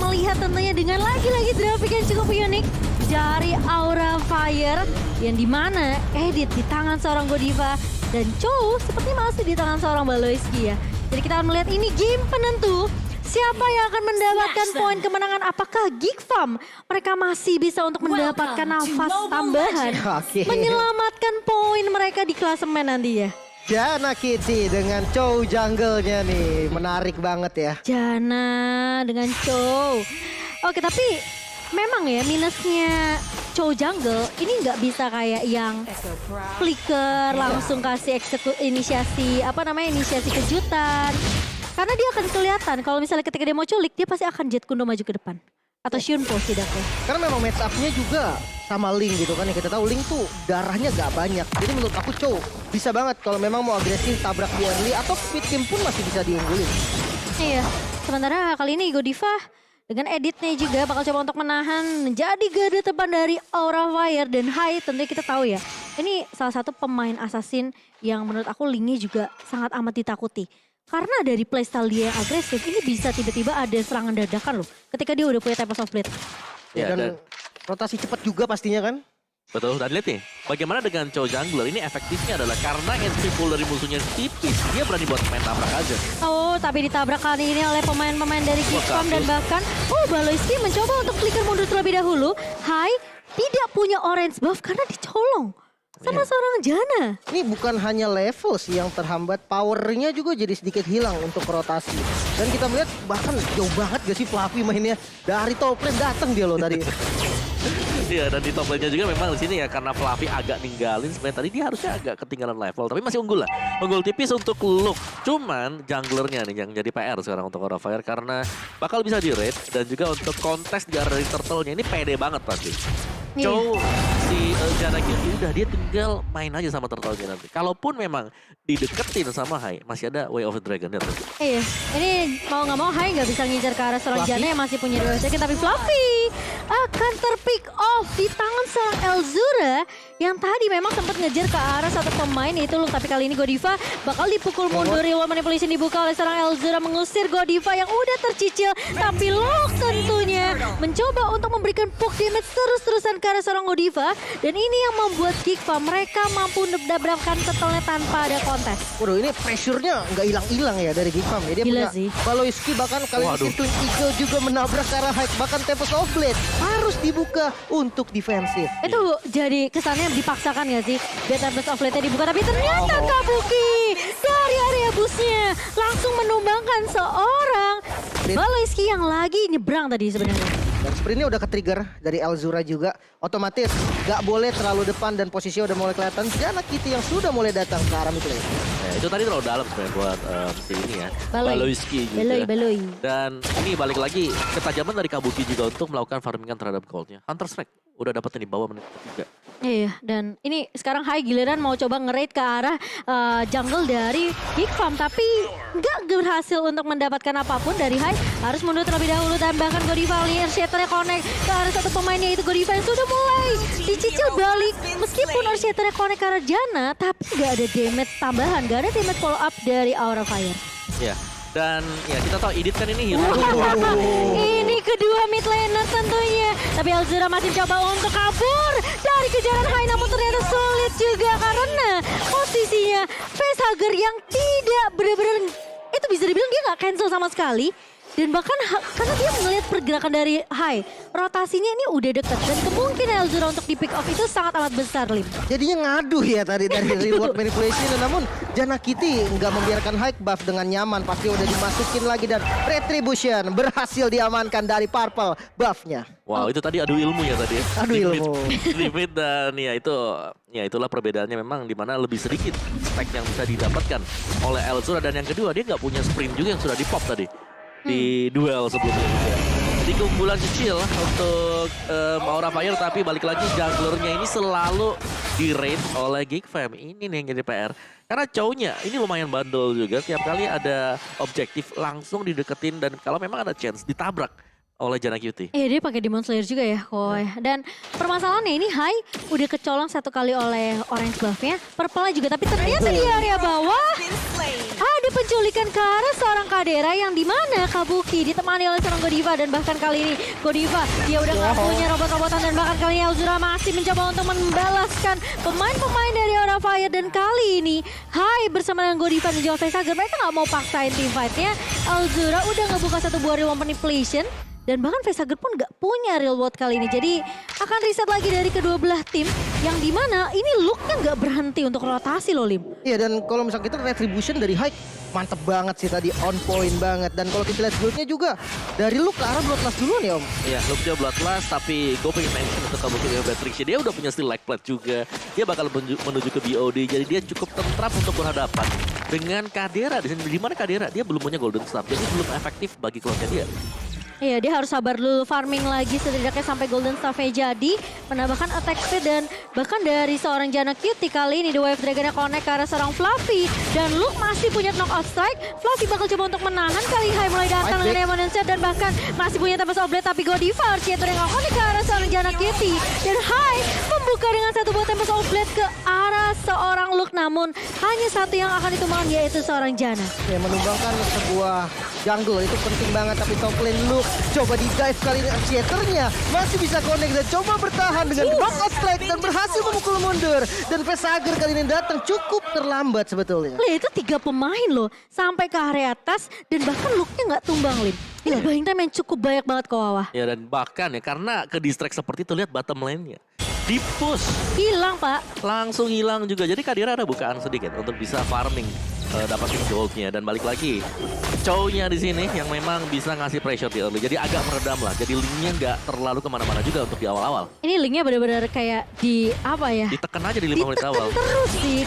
melihat tentunya dengan lagi-lagi grafik yang cukup unik dari Aura Fire yang dimana edit di tangan seorang Godiva dan Chow seperti masih di tangan seorang Baloyski ya. Jadi kita akan melihat ini game penentu. Siapa yang akan mendapatkan poin kemenangan? Apakah Geek Farm? Mereka masih bisa untuk mendapatkan nafas tambahan. Menyelamatkan poin mereka di klasemen nanti ya. Jana Kitty dengan Chow jungle-nya nih. Menarik banget ya. Jana dengan Chow. Oke tapi memang ya minusnya Chow jungle ini nggak bisa kayak yang flicker langsung kasih inisiasi kejutan. Karena dia akan kelihatan kalau misalnya ketika dia mau culik, dia pasti akan jet kundo maju ke depan. Atau Shunpo setidaknya. Karena memang match up-nya juga sama Ling gitu kan. Yang kita tahu Ling tuh darahnya gak banyak. Jadi menurut aku Chow bisa banget kalau memang mau agresif tabrak di early atau speed team pun masih bisa diunggulin. Iya, sementara kali ini Godiva dengan editnya juga bakal coba untuk menahan menjadi garda depan dari Aura Fire dan Hai. Tentunya kita tahu ya, ini salah satu pemain assassin yang menurut aku Lingnya juga sangat amat ditakuti. Karena dari playstyle dia yang agresif, ini bisa tiba-tiba ada serangan dadakan loh. Ketika dia udah punya Tempest of Blade. Ya, dan rotasi cepat juga pastinya kan. Betul, dan lihat nih, bagaimana dengan Chow jungler ini efektifnya adalah karena HP pool dari musuhnya tipis, dia berani buat main tabrak aja. Oh, tapi ditabrak kali ini oleh pemain-pemain dari Geek Farm dan bahkan, Baloyski mencoba untuk flicker mundur terlebih dahulu. Hai, tidak punya orange buff karena dicolong sama seorang Jana. Ini bukan hanya level sih yang terhambat, powernya juga jadi sedikit hilang untuk rotasi. Dan kita melihat bahkan jauh banget gak sih Fluffy mainnya. Dari top lane datang dia loh tadi. Iya, dan di top lane-nya juga memang di sini ya karena Fluffy agak ninggalin sebenarnya tadi dia harusnya agak ketinggalan level, tapi masih unggul lah. Unggul tipis untuk Luke. Cuman junglernya nih yang jadi PR sekarang untuk Aura Fire karena bakal bisa di-raid dan juga untuk kontes di area turtle-nya ini pede banget pasti. Chow si Jana Kitty udah dia tinggal main aja sama turtle-nya nanti. Kalaupun memang dideketin sama Hai, masih ada Way of the Dragon ya. Iya, ini mau nggak mau Hai nggak bisa ngincar ke arah seorang Jana yang masih punya 2 second, tapi Fluffy akan terpick off di tangan seorang Elzura yang tadi memang sempat ngejar ke arah satu pemain yaitu Luke, tapi kali ini Godiva bakal dipukul mundur. Real manipulation dibuka oleh seorang Elzura mengusir Godiva yang udah tercicil, tapi Luke tentunya mencoba untuk memberikan poke damage terus-terusan ke arah seorang Godiva dan ini yang membuat Geek Farm mereka mampu mendabrakkan turtle-nya tanpa ada kontes. Waduh, ini pressure-nya nggak hilang-hilang ya dari Geek Farm ya. Dia Gila punya sih. Baloyski bahkan kali ini Twin Eagle juga menabrak ke arah Hyde. Bahkan Tempest of Blade harus dibuka untuk defensif. Itu jadi kesannya dipaksakan gak sih? Dia Tempest of Blade-nya dibuka tapi ternyata Kabuki dari area busnya langsung menumbangkan seorang Baloyski yang lagi nyebrang tadi sebenarnya. Dan sprintnya udah ke-trigger dari Elzura juga. Otomatis gak boleh terlalu depan dan posisinya udah mulai kelihatan. Jana Kitty yang sudah mulai datang ke arah mid lane. Ya, itu tadi terlalu dalam sebenarnya buat si ini ya. Baloyski juga. Baloy. Dan ini balik lagi ketajaman dari Kabuki juga untuk melakukan farmingan terhadap goldnya. Hunter Strike udah dapetin di bawah menit ketiga. Iya, dan ini sekarang Hai giliran mau coba nge-raid ke arah jungle dari Geek Farm, tapi nggak berhasil untuk mendapatkan apapun dari Hai. Harus mundur terlebih dahulu dan bahkan Godiva lihat Shatter-nya connect ke arah satu pemainnya yaitu Godiva yang sudah mulai dicicil balik. Meskipun Shatter-nya connect ke arah Jana, tapi nggak ada damage tambahan, nggak ada damage follow up dari Aura Fire. Ya, dan ya kita tahu Edith kan ini hero. Ini kedua mid laner tentunya. Tapi Elzura masih coba untuk kabur dari kejaran Hai, namun ternyata sulit juga karena posisinya facehugger yang tidak benar-benar itu bisa dibilang dia nggak cancel sama sekali. Dan bahkan karena dia melihat pergerakan dari Hai, rotasinya ini udah deket dan kemungkinan Elzura untuk di pick off itu sangat amat besar, Lim. Jadinya ngadu ya tadi dari reward manipulation. Namun Jana Kitty nggak membiarkan high buff dengan nyaman. Pasti udah dimasukin lagi dan retribution berhasil diamankan dari purple buffnya. Wow, itu tadi adu ilmu ya tadi. Adu ilmu. Limit dan ya itulah perbedaannya memang di mana lebih sedikit spek yang bisa didapatkan oleh Elzura dan yang kedua dia nggak punya sprint juga yang sudah di pop tadi di duel sebelumnya juga. Jadi keunggulan kecil untuk Aura Fire tapi balik lagi junglernya ini selalu di raid oleh Geek Fam. Ini nih yang jadi PR. Karena Chow-nya ini lumayan bandel juga. Tiap kali ada objektif langsung dideketin dan kalau memang ada chance ditabrak oleh Jana Kitty. Iya dia pakai Demon Slayer juga ya Koy. Dan permasalahannya ini Hai udah kecolong satu kali oleh orange buff-nya. Purple juga tapi ternyata di area bawah ada penculikan ke arah seorang Kadera yang dimana Kabuki ditemani oleh seorang Godiva dan bahkan kali ini Godiva dia udah nggak punya robot-robotan dan bahkan kali ini Elzura masih mencoba untuk membalaskan pemain-pemain dari Aura Fire dan kali ini bersama dengan Godiva dan juga Facehugger mereka nggak mau paksain team fight-nya. Elzura udah ngebuka satu buah real manipulation. Dan bahkan Facehugger pun gak punya real world kali ini. Jadi akan reset lagi dari kedua belah tim. Yang dimana ini looknya gak berhenti untuk rotasi loh Lim. Iya dan kalau misalnya kita retribution dari Hike mantep banget sih tadi, on point banget. Dan kalau kita lihat build-nya juga dari look ke arah Bloodlust duluan ya Om. Iya, looknya Bloodlust tapi gue pengen mention untuk Kabuki dengan Batrixia. Dia udah punya skill like plat juga. Dia bakal menuju ke BOD. Jadi dia cukup tentram untuk berhadapan dengan Kadera. Di mana Kadera? Dia belum punya Golden Staff. Jadi belum efektif bagi klubnya dia. Iya, dia harus sabar dulu farming lagi setidaknya sampai Golden Staff-nya jadi. Menambahkan attack speed dan bahkan dari seorang Janna Cutie kali ini The Wave Dragon-nya connect ke arah seorang Fluffy. Dan Luke masih punya knockout strike. Fluffy bakal coba untuk menahan kali Hai mulai datang dengan Demon Set dan bahkan masih punya Tempest of Blade. Tapi Godiva Archietor yang connect ke arah seorang Janna Cutie. Dan Hai membuka dengan satu buah Tempest of Blade ke arah seorang Luke. Namun hanya satu yang akan ditumbangkan yaitu seorang Janna. Ya menumbangkan sebuah jungle itu penting banget tapi top lane Luke coba di dive kali ini Archietornya masih bisa connect dan coba bertahan dengan knockout strike dan berhasil memukul mundur. Dan Facehugger kali ini datang cukup terlambat sebetulnya. Itu 3 pemain loh sampai ke area atas dan bahkan looknya nggak tumbang Lim. Ini buying time yang cukup banyak banget ke bawah. Ya dan bahkan ya karena ke distract seperti itu lihat bottom lane-nya. Di push. Hilang Pak. Langsung hilang juga. Jadi Kadera ada bukaan sedikit untuk bisa farming dapatin goldnya dan balik lagi Chow-nya di sini yang memang bisa ngasih pressure di early. Jadi agak meredam lah. Jadi linknya nggak terlalu kemana-mana juga untuk di awal-awal. Ini linknya benar-benar kayak di apa ya? Ditekan aja di 5 menit awal. Terus sih.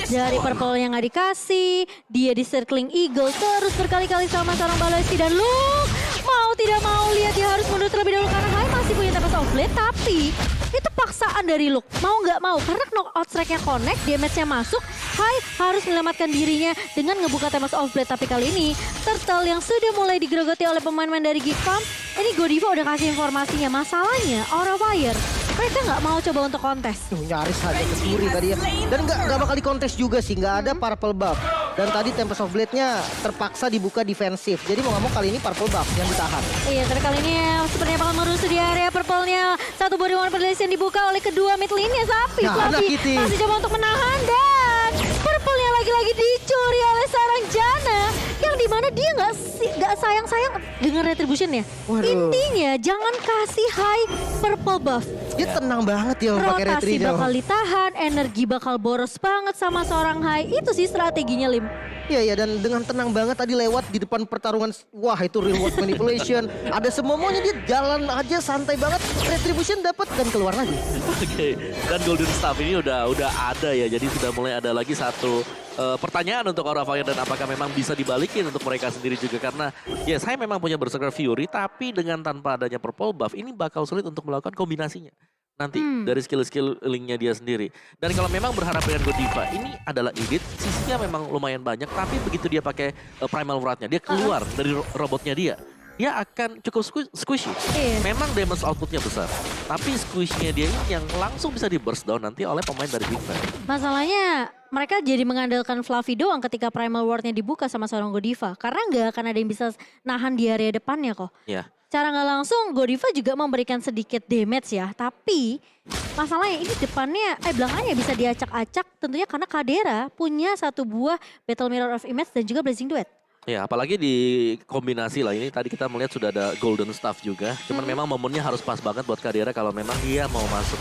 Dari purple yang nggak dikasih, dia di circling eagle terus berkali-kali sama seorang Balesti dan Luke mau tidak mau lihat dia harus mundur terlebih dahulu karena Hai masih punya Tempest of Blade tapi itu paksaan dari Luke. Mau nggak mau karena knockout strike-nya connect, damage-nya masuk, Hai harus menyelamatkan dirinya dengan ngebuka Tempest of Blade. Tapi kali ini Turtle yang sudah mulai digerogoti oleh pemain-pemain dari Geek Farm. Ini Godiva udah kasih informasinya. Masalahnya Aura Fire mereka nggak mau coba untuk kontes. Nyaris aja kesuri tadi ya. Dan nggak bakal dikontes juga sih. Nggak ada purple buff. Dan tadi Tempest of Blade-nya terpaksa dibuka defensif. Jadi mau nggak mau kali ini purple buff yang ditahan. Iya, tapi kali ini sepertinya bakal merusuh di area purple-nya. Satu body one yang dibuka oleh kedua mid lane-nya. Tapi Fluffy masih coba untuk menahan dan purple-nya lagi-lagi dicuri oleh seorang Janna. Yang dimana dia nggak sayang-sayang dengan retribution-nya. Intinya jangan kasih high purple buff. Dia tenang banget ya pakai retri. Rotasi bakal ditahan, energi bakal boros banget sama seorang high. Itu sih strateginya Lim. Iya dan dengan tenang banget tadi lewat di depan pertarungan. Wah itu real world manipulation. Ada semua maunya dia jalan aja santai banget. Retribution dapat dan keluar lagi. Oke. Dan Golden Staff ini udah ada ya. Jadi sudah mulai ada lagi satu pertanyaan untuk Aura Fire dan apakah memang bisa dibalikin untuk mereka sendiri juga karena ya saya memang punya Berserker Fury tapi dengan tanpa adanya purple buff ini bakal sulit untuk melakukan kombinasinya nanti dari skill-skill linknya dia sendiri. Dan kalau memang berharap dengan Godiva ini adalah edit, sisinya memang lumayan banyak tapi begitu dia pakai Primal Wrath-nya dia keluar dari robotnya dia akan cukup squishy. Memang damage outputnya besar. Tapi squishy-nya dia ini yang langsung bisa di burst down nanti oleh pemain dari Big Fan. Masalahnya mereka jadi mengandalkan Fluffy doang ketika Primal Ward-nya dibuka sama seorang Godiva. Karena nggak akan ada yang bisa nahan di area depannya kok. Iya. Cara nggak langsung Godiva juga memberikan sedikit damage ya. Tapi masalahnya ini depannya, belakangnya bisa diacak-acak tentunya karena Kadera punya satu buah Battle Mirror of Image dan juga Blazing Duet. Ya apalagi di kombinasi lah ini tadi kita melihat sudah ada Golden Staff juga. Cuman memang momennya harus pas banget buat Kadera kalau memang dia mau masuk.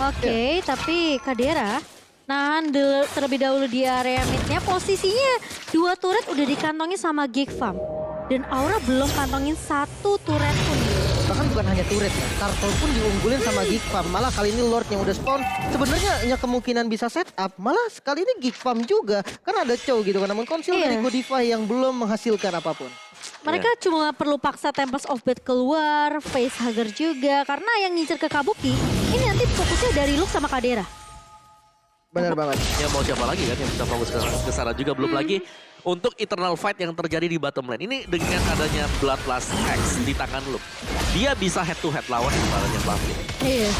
Oke, tapi Kadera nahan terlebih dahulu di area midnya. Posisinya 2 turret udah dikantongi sama Geek Farm. Dan Aura belum kantongin 1 turret pun. Bahkan bukan hanya turret ya, Turtle pun diunggulin sama Geek Farm. Malah kali ini Lord yang udah spawn sebenarnya hanya kemungkinan bisa set up. Malah kali ini Geek Farm juga. Kan ada Chow gitu kan, namun konsil dari Godiva yang belum menghasilkan apapun. Mereka cuma perlu paksa Tempest of Blade keluar, Facehugger juga. Karena yang ngincer ke Kabuki, ini nanti fokusnya dari Luke sama Kadera. Benar banget. Ya mau siapa lagi kan yang bisa fokus ke sana juga. Belum lagi untuk eternal fight yang terjadi di bottom lane. Ini dengan adanya Bloodlust X di tangan Luke, dia bisa head to head lawan kepalanya Fluffy. Iya.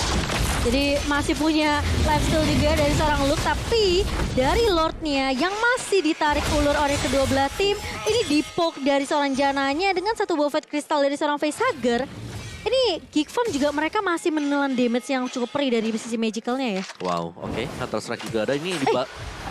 Jadi masih punya lifesteal juga dari seorang Luke, tapi dari Lordnya yang masih ditarik ulur oleh kedua belah tim, ini dipoke dari seorang Jananya dengan satu buah Fate Crystal dari seorang Facehugger. Ini Geek Farm juga mereka masih menelan damage yang cukup perih dari sisi magicalnya ya. Wow, oke. Counter Strike juga ada. Ini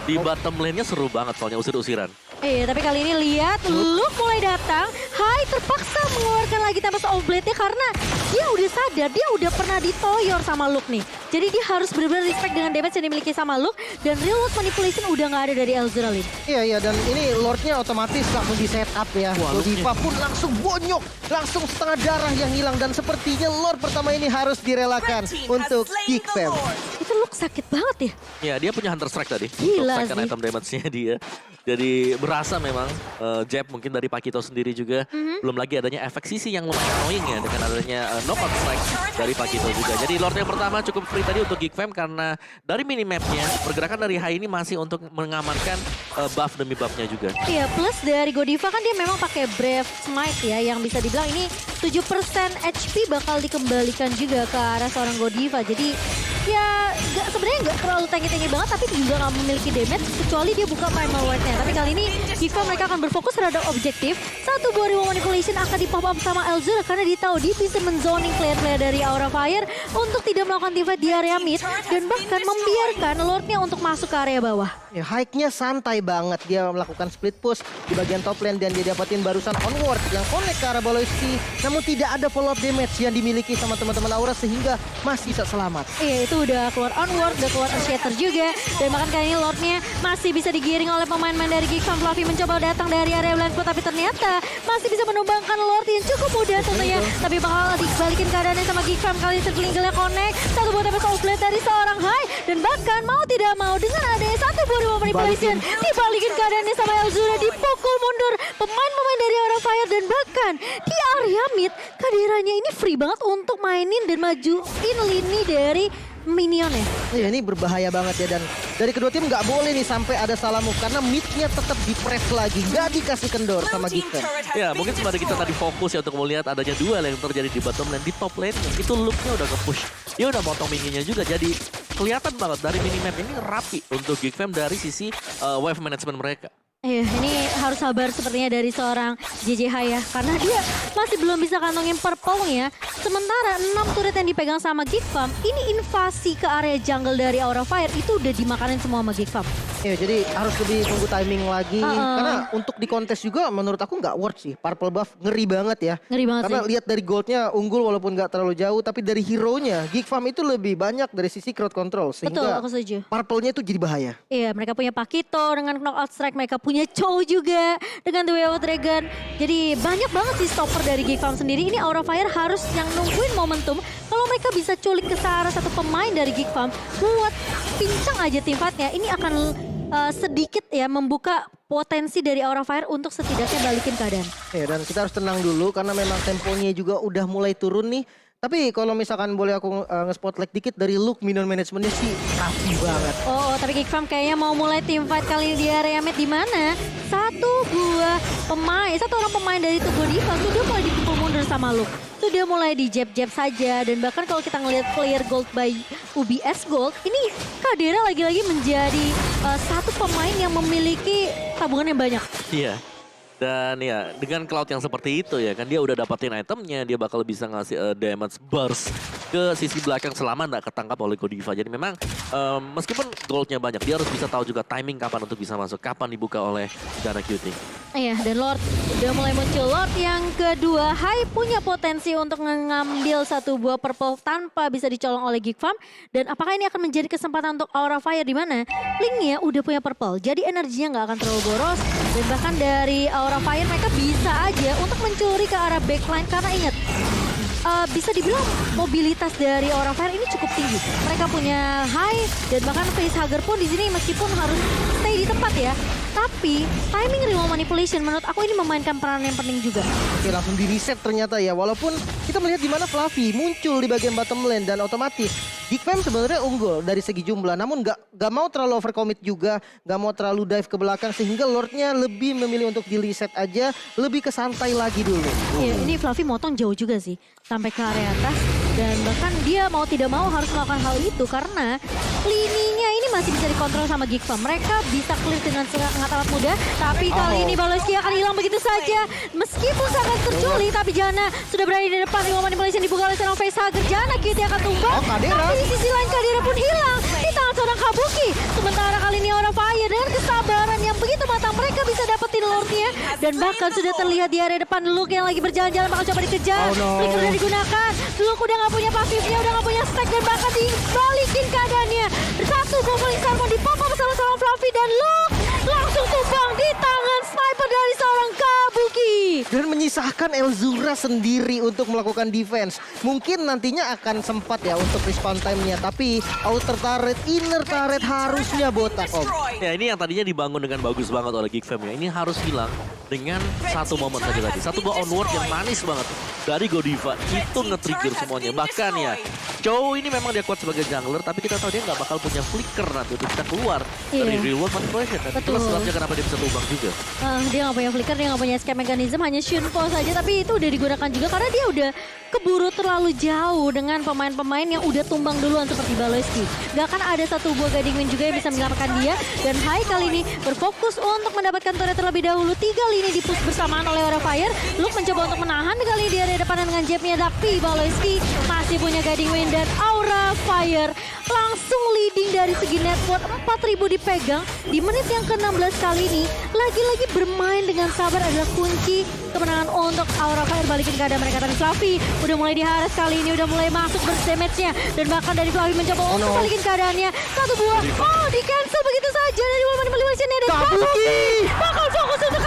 di bottom lane-nya seru banget soalnya usir-usiran. Iya, tapi kali ini lihat Luke mulai datang. Hai, terpaksa mengeluarkan lagi Tempest of Blade-nya karena dia udah sadar, dia udah pernah ditoyor sama Luke nih. Jadi dia harus benar-benar respect dengan damage yang dimiliki sama Luke. Dan real world manipulation udah nggak ada dari Elzura Lin. Iya, dan ini Lordnya otomatis langsung di setup ya. Godiva pun langsung bonyok, langsung setengah darah yang hilang. Dan sepertinya Lord pertama ini harus direlakan untuk Geek Fam. Itu Luke sakit banget ya. Ya, dia punya Hunter Strike tadi. Gila untuk second sih. item damage-nya dia. Jadi berasa memang jab mungkin dari Pakito sendiri juga. Belum lagi adanya efek sisi yang lumayan annoying ya dengan adanya knockout strike dari Pakito juga. Jadi Lord yang pertama cukup free tadi untuk Geek Fam karena dari minimapnya pergerakan dari Hai ini masih untuk mengamankan buff demi buffnya juga. Iya, plus dari Godiva kan dia memang pakai Brave Smite ya, yang bisa dibilang ini 7% HP bakal dikembalikan juga ke arah seorang Godiva. Jadi ya sebenarnya nggak terlalu tinggi-tinggi banget, tapi juga nggak memiliki damage kecuali dia buka Primal Ward-nya. Tapi kali ini Geekfam mereka akan berfokus terhadap objektif. Satu buah Reward Manipulation akan di-pop up sama Elzura karena dia tahu dia bisa menzoning player-player dari Aura Fire untuk tidak melakukan teamfight di area mid dan bahkan membiarkan Lordnya untuk masuk ke area bawah. Ya, hike-nya santai banget. Dia melakukan split push di bagian top lane dan dia dapatin barusan onward yang connect ke arah Baloiski. Namun tidak ada follow up damage yang dimiliki sama teman-teman Aura sehingga masih bisa selamat. Iya, itu udah keluar onward, udah keluar shatter juga. Dan bahkan kali ini Lordnya masih bisa digiring oleh pemain-pemain dari Geekfam. Fluffy mencoba datang dari area blind spot, tapi ternyata masih bisa menumbangkan Lord yang cukup mudah tentunya. Tapi bakal dibalikin keadaannya sama Geekfam. Kali ini Circling connect. Satu buah Tempest of Blade dari seorang Hai. Dan bahkan mau tidak mau dengan adanya satu buah Reward Manipulation dibalikin keadaannya sama Elzura, dipukul mundur pemain-pemain dari Aura Fire. Dan bahkan di area mid kehadirannya ini free banget untuk mainin dan majuin lini dari minionnya. Ya, ini berbahaya banget ya, dan dari kedua tim nggak boleh nih sampai ada salah move karena mid-nya tetap di-press lagi, nggak dikasih kendor sama Geekfam. Ya, mungkin sembari kita tadi fokus ya untuk melihat adanya duel yang terjadi di bottom lane. Di top lane itu Luke-nya udah nge-push. Dia udah motong minionnya juga, jadi kelihatan banget dari minimap ini rapi untuk Geekfam dari sisi wave management mereka. Iya, ini harus sabar sepertinya dari seorang JJH ya. Karena dia masih belum bisa kantongin purple-nya. Sementara 6 turret yang dipegang sama Geekfam, ini invasi ke area jungle dari Aura Fire itu udah dimakanin semua sama Geekfam. Ya, jadi harus lebih tunggu timing lagi. Karena untuk di kontes juga menurut aku nggak worth sih. Purple buff ngeri banget ya. Ngeri banget Karena sih. lihat dari goldnya unggul walaupun nggak terlalu jauh. Tapi dari hero-nya, Geekfam itu lebih banyak dari sisi crowd control. Betul, Sehingga aku setuju. purple-nya itu jadi bahaya. Iya, mereka punya Pakito dengan knockout strike, mereka punya Chow juga dengan The Way of Dragon. Jadi banyak banget sih stopper dari Geekfam sendiri. Ini Aura Fire harus yang nungguin momentum. Kalau mereka bisa culik ke arah satu pemain dari Geekfam, buat pincang aja tim fight-nya, ini akan sedikit ya membuka potensi dari Aura Fire untuk setidaknya balikin keadaan. Ya, dan kita harus tenang dulu karena memang temponya juga udah mulai turun nih. Tapi kalau misalkan boleh aku nge-spotlight dikit dari Luke minion managementnya sih rapi banget. Oh, tapi Geekfam kayaknya mau mulai tim fight kali ini di area mid, di mana satu orang pemain dari tubuh Diva sudah mulai dipukul mundur sama Luke. Sudah mulai di jab-jab saja, dan bahkan kalau kita ngelihat player gold by UBS Gold, ini Kadera lagi-lagi menjadi satu pemain yang memiliki tabungan yang banyak. Iya. Dan ya dengan Cloud yang seperti itu ya kan, dia udah dapetin itemnya, dia bakal bisa ngasih damage burst ke sisi belakang selama nggak ketangkap oleh Godiva. Jadi memang meskipun goldnya banyak, dia harus bisa tahu juga timing kapan untuk bisa masuk, kapan dibuka oleh Dana Cutie. Iya, dan Lord udah mulai muncul. Lord yang kedua, Hai punya potensi untuk mengambil satu buah purple tanpa bisa dicolong oleh Geekfam. Dan apakah ini akan menjadi kesempatan untuk Aura Fire, di mana Link-nya udah punya purple, jadi energinya nggak akan terlalu boros. Dan bahkan dari Aura Fire mereka bisa aja untuk mencuri ke arah backline, karena ingat bisa dibilang mobilitas dari Aura Fire ini cukup tinggi. Mereka punya Hai dan bahkan Facehugger pun di sini meskipun harus stay di tempat ya, tapi Tapi timing remote manipulation menurut aku ini memainkan peran yang penting juga. Oke, langsung di reset ternyata ya. Walaupun kita melihat di mana Fluffy muncul di bagian bottom lane dan otomatis Geekfam sebenarnya unggul dari segi jumlah. Namun nggak mau terlalu overcommit juga, nggak mau terlalu dive ke belakang sehingga Lordnya lebih memilih untuk di reset aja, lebih ke santai lagi dulu. Ya, ini Fluffy motong jauh juga sih sampai ke area atas dan bahkan dia mau tidak mau harus melakukan hal itu karena lininya ini masih bisa dikontrol sama Geekfam. Mereka bisa clear dengan sangat amat mudah, tapi kali ini Baloski akan hilang begitu saja. Meskipun sangat terculik, tapi Jana sudah berada di depan. Remote manipulation dibuka oleh seorang Facehager. Jana Kitty akan tumbang. Tapi di sisi lain Kadira pun hilang di tangan seorang Kabuki. Sementara kali ini orang Fire dengan kesabaran yang begitu matang mereka bisa dapetin Lordnya dan bahkan sudah terlihat di area depan Luke yang lagi berjalan-jalan bakal coba dikejar. Flicker udah digunakan. Luke udah nggak punya pasifnya, udah nggak punya stack dan bahkan dibalikin keadaannya. Satu Goblin Sarmon dipop bersama seorang Fluffy dan Luke langsung tumbang di tangan sniper dari seorang Kabuki. Dan menyisahkan Elzura sendiri untuk melakukan defense. Mungkin nantinya akan sempat ya untuk respawn time-nya. Tapi outer turret, inner turret harusnya botak Om. Ya ini yang tadinya dibangun dengan bagus banget oleh Geekfam ya. Ini harus hilang dengan satu momen saja tadi. Satu go onward yang manis banget dari Godiva. Itu nge-trigger semuanya. Bahkan ya, Chow ini memang dia kuat sebagai jungler. Tapi kita tahu dia nggak bakal punya flicker nanti untuk bisa keluar dari real world manipulation. Dan itulah sebabnya kenapa dia bisa tumbang juga. Dia nggak punya flicker, dia nggak punya escape mechanism, hanya Shunpo saja. Tapi itu udah digunakan juga karena dia udah keburu terlalu jauh dengan pemain-pemain yang udah tumbang duluan seperti Baloski. Gak akan ada satu buah guiding wind juga yang bisa menyelamatkan dia. Dan Hai kali ini berfokus untuk mendapatkan turret terlebih dahulu. 3 lini di-push bersamaan oleh Aura Fire. Luke mencoba untuk menahan kali di area depan dengan jabnya. Tapi Baloski masih punya guiding wind dan Aura Fire langsung leading dari segi network. 4.000 dipegang di menit yang ke-16 kali ini. Lagi-lagi bermain dengan sabar adalah kunci kemenangan untuk Aura Fire. Balikin keadaan mereka. Tapi Fluffy udah mulai diharas kali ini, udah mulai masuk damage-nya. Dan bahkan dari Fluffy mencoba untuk balikin keadaannya. Satu buah, di cancel begitu saja dari Woman Manipulation-nya. Dan Kabuki bakal fokus untuk